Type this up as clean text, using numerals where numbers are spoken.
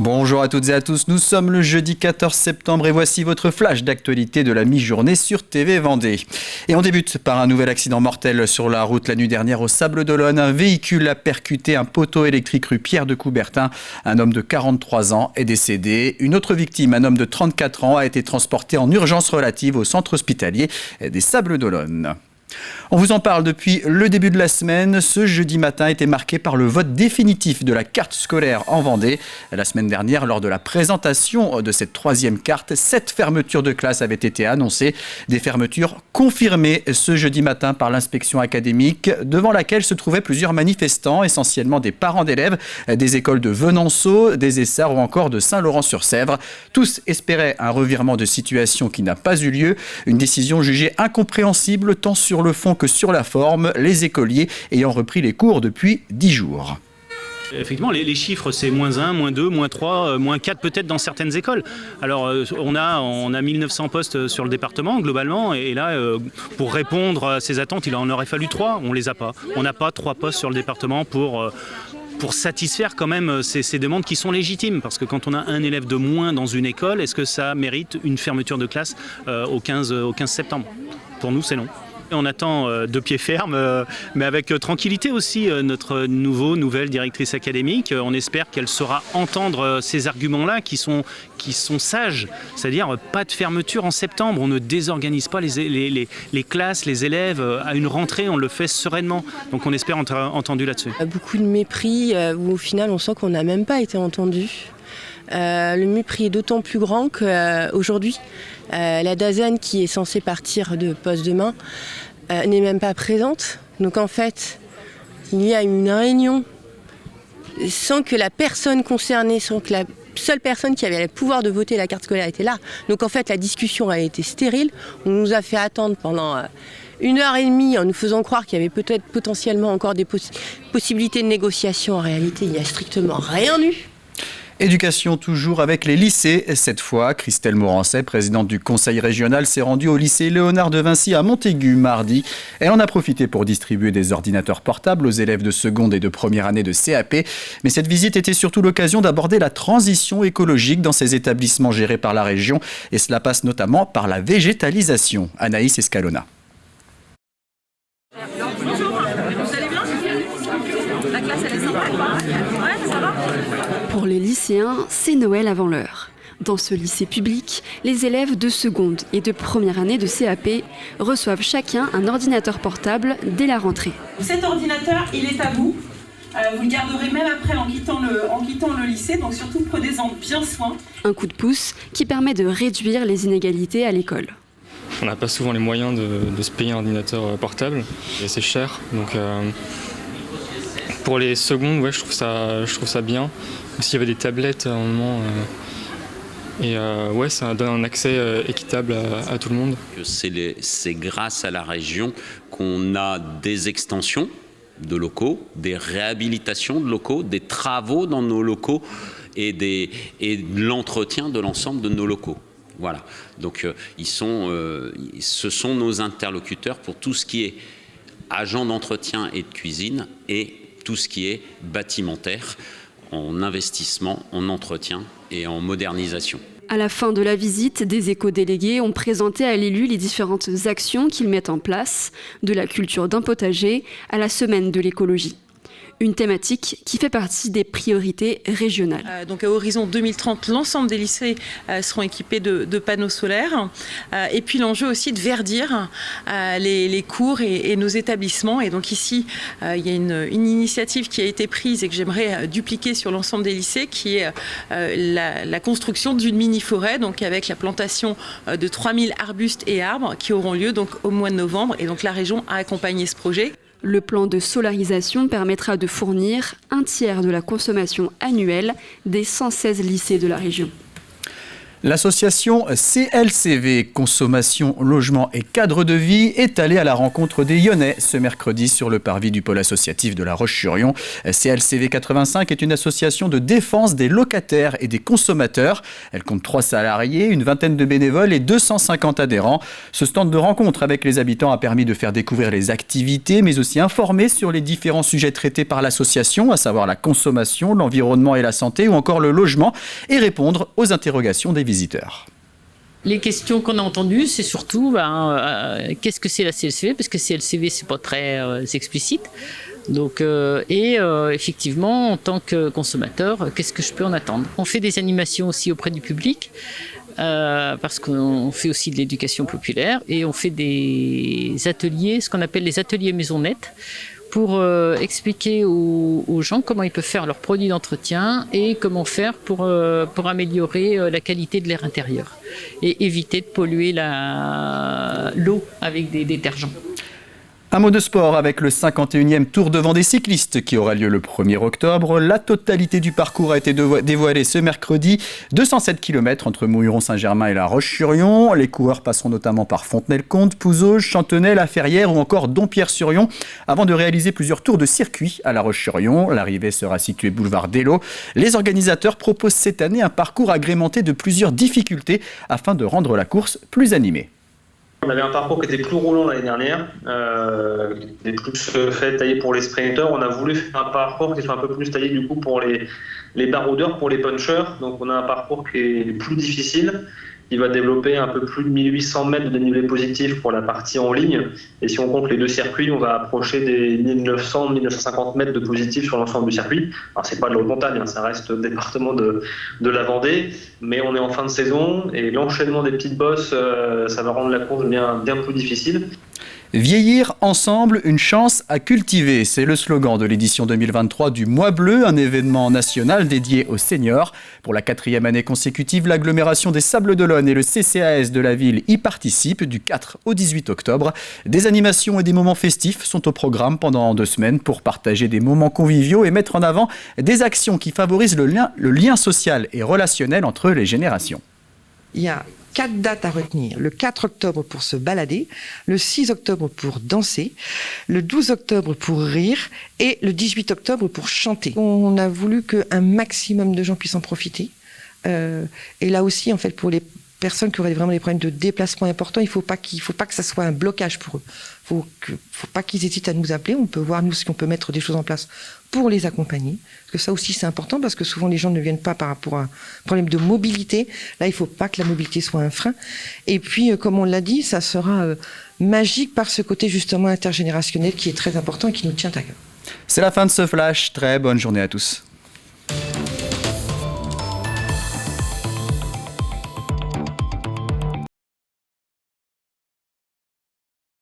Bonjour à toutes et à tous, nous sommes le jeudi 14 septembre et voici votre flash d'actualité de la mi-journée sur TV Vendée. Et on débute par un nouvel accident mortel sur la route la nuit dernière au Sables-d'Olonne. Un véhicule a percuté un poteau électrique rue Pierre de Coubertin. Un homme de 43 ans est décédé. Une autre victime, un homme de 34 ans, a été transporté en urgence relative au centre hospitalier des Sables-d'Olonne. On vous en parle depuis le début de la semaine. Ce jeudi matin était marqué par le vote définitif de la carte scolaire en Vendée. La semaine dernière, lors de la présentation de cette troisième carte, 7 fermetures de classes avaient été annoncées. Des fermetures confirmées ce jeudi matin par l'inspection académique, devant laquelle se trouvaient plusieurs manifestants, essentiellement des parents d'élèves, des écoles de Venanceau, des Essarts ou encore de Saint-Laurent-sur-Sèvre. Tous espéraient un revirement de situation qui n'a pas eu lieu. Une décision jugée incompréhensible tant sur le fond que sur la forme, les écoliers ayant repris les cours depuis 10 jours. Effectivement, les chiffres, c'est -1, -2, -3, -4 peut-être dans certaines écoles. Alors, on a 1900 postes sur le département, globalement, et là, pour répondre à ces attentes, il en aurait fallu 3. On ne les a pas. On n'a pas 3 postes sur le département pour satisfaire quand même ces demandes qui sont légitimes. Parce que quand on a un élève de moins dans une école, est-ce que ça mérite une fermeture de classe au 15 septembre ? Pour nous, c'est non. On attend de pied ferme, mais avec tranquillité aussi, notre nouvelle directrice académique. On espère qu'elle saura entendre ces arguments-là qui sont sages, c'est-à-dire pas de fermeture en septembre. On ne désorganise pas les classes, les élèves à une rentrée, on le fait sereinement. Donc on espère être entendu là-dessus. Beaucoup de mépris où au final on sent qu'on n'a même pas été entendu. Le mépris est d'autant plus grand qu'aujourd'hui, la DAZEN qui est censée partir de poste demain n'est même pas présente. Donc en fait, il y a une réunion sans que la personne concernée, sans que la seule personne qui avait le pouvoir de voter la carte scolaire était là. Donc en fait, la discussion a été stérile. On nous a fait attendre pendant 1h30 en nous faisant croire qu'il y avait peut-être potentiellement encore des possibilités de négociation. En réalité, il n'y a strictement rien eu. Éducation toujours avec les lycées. Cette fois, Christelle Morancet, présidente du conseil régional, s'est rendue au lycée Léonard de Vinci à Montaigu mardi. Elle en a profité pour distribuer des ordinateurs portables aux élèves de seconde et de première année de CAP. Mais cette visite était surtout l'occasion d'aborder la transition écologique dans ces établissements gérés par la région. Et cela passe notamment par la végétalisation. Anaïs Escalona. Bonjour, vous allez bien ? La classe elle est sympa ? Ouais, ça va ? Pour les lycéens, c'est Noël avant l'heure. Dans ce lycée public, les élèves de seconde et de première année de CAP reçoivent chacun un ordinateur portable dès la rentrée. Cet ordinateur, il est à vous. Vous le garderez même après en quittant le lycée, donc surtout prenez-en bien soin. Un coup de pouce qui permet de réduire les inégalités à l'école. On n'a pas souvent les moyens de se payer un ordinateur portable, et c'est cher. Donc pour les secondes, ouais, je trouve ça bien. S'il y avait des tablettes à un moment, ouais, ça donne un accès équitable à tout le monde. C'est grâce à la région qu'on a des extensions de locaux, des réhabilitations de locaux, des travaux dans nos locaux et de l'entretien de l'ensemble de nos locaux. Voilà. Donc ce sont nos interlocuteurs pour tout ce qui est agent d'entretien et de cuisine et tout ce qui est bâtimentaire, en investissement, en entretien et en modernisation. À la fin de la visite, des éco-délégués ont présenté à l'élu les différentes actions qu'ils mettent en place, de la culture d'un potager à la semaine de l'écologie. Une thématique qui fait partie des priorités régionales. Donc à horizon 2030, l'ensemble des lycées seront équipés de panneaux solaires. Et puis l'enjeu aussi de verdir les cours et nos établissements. Et donc ici, il y a une initiative qui a été prise et que j'aimerais dupliquer sur l'ensemble des lycées, qui est la construction d'une mini-forêt, donc avec la plantation de 3000 arbustes et arbres qui auront lieu donc au mois de novembre. Et donc la région a accompagné ce projet. Le plan de solarisation permettra de fournir un tiers de la consommation annuelle des 116 lycées de la région. L'association CLCV, Consommation, Logement et Cadre de Vie, est allée à la rencontre des Yonnais ce mercredi sur le parvis du pôle associatif de La Roche-sur-Yon. CLCV 85 est une association de défense des locataires et des consommateurs. Elle compte 3 salariés, une vingtaine de bénévoles et 250 adhérents. Ce stand de rencontre avec les habitants a permis de faire découvrir les activités, mais aussi informer sur les différents sujets traités par l'association, à savoir la consommation, l'environnement et la santé, ou encore le logement, et répondre aux interrogations des visiteurs. Les questions qu'on a entendues, c'est surtout qu'est-ce que c'est la CLCV, parce que CLCV, c'est pas très explicite. Donc, effectivement, en tant que consommateur, qu'est-ce que je peux en attendre? On fait des animations aussi auprès du public, parce qu'on fait aussi de l'éducation populaire, et on fait des ateliers, ce qu'on appelle les ateliers maison nette, pour expliquer aux gens comment ils peuvent faire leurs produits d'entretien et comment faire pour améliorer la qualité de l'air intérieur et éviter de polluer l'eau avec des détergents. Un mot de sport avec le 51e Tour de Vendée cycliste qui aura lieu le 1er octobre. La totalité du parcours a été dévoilée ce mercredi. 207 km entre Mouilleron-Saint-Germain et La Roche-sur-Yon. Les coureurs passeront notamment par Fontenay-le-Comte, Pouzauges, Chantenay, La Ferrière ou encore Dompierre-sur-Yon avant de réaliser plusieurs tours de circuit à La Roche-sur-Yon. L'arrivée sera située boulevard d'Eylau. Les organisateurs proposent cette année un parcours agrémenté de plusieurs difficultés afin de rendre la course plus animée. On avait un parcours qui était plus roulant l'année dernière, qui était plus taillé pour les sprinteurs. On a voulu faire un parcours qui soit un peu plus taillé du coup pour les baroudeurs, pour les punchers. Donc on a un parcours qui est plus difficile. Il va développer un peu plus de 1800 mètres de dénivelé positif pour la partie en ligne. Et si on compte les 2 circuits, on va approcher des 1900-1950 mètres de positif sur l'ensemble du circuit. Alors c'est pas de la haute montagne, hein, ça reste le département de la Vendée, mais on est en fin de saison et l'enchaînement des petites bosses, ça va rendre la course bien plus difficile. Vieillir ensemble, une chance à cultiver. C'est le slogan de l'édition 2023 du Mois Bleu, un événement national dédié aux seniors. Pour la 4e année consécutive, l'agglomération des Sables-d'Olonne et le CCAS de la ville y participent du 4 au 18 octobre. Des animations et des moments festifs sont au programme pendant 2 semaines pour partager des moments conviviaux et mettre en avant des actions qui favorisent le lien social et relationnel entre les générations. Il y a 4 dates à retenir. Le 4 octobre pour se balader, le 6 octobre pour danser, le 12 octobre pour rire et le 18 octobre pour chanter. On a voulu qu'un maximum de gens puissent en profiter. Et là aussi, en fait, pour les personnes qui auraient vraiment des problèmes de déplacement importants, il faut pas que ça soit un blocage pour eux. Faut pas qu'ils hésitent à nous appeler. On peut voir, nous, si on peut mettre des choses en place pour les accompagner. Parce que ça aussi, c'est important, parce que souvent, les gens ne viennent pas par rapport à un problème de mobilité. Là, il faut pas que la mobilité soit un frein. Et puis, comme on l'a dit, ça sera magique par ce côté, justement, intergénérationnel qui est très important et qui nous tient à cœur. C'est la fin de ce flash. Très bonne journée à tous.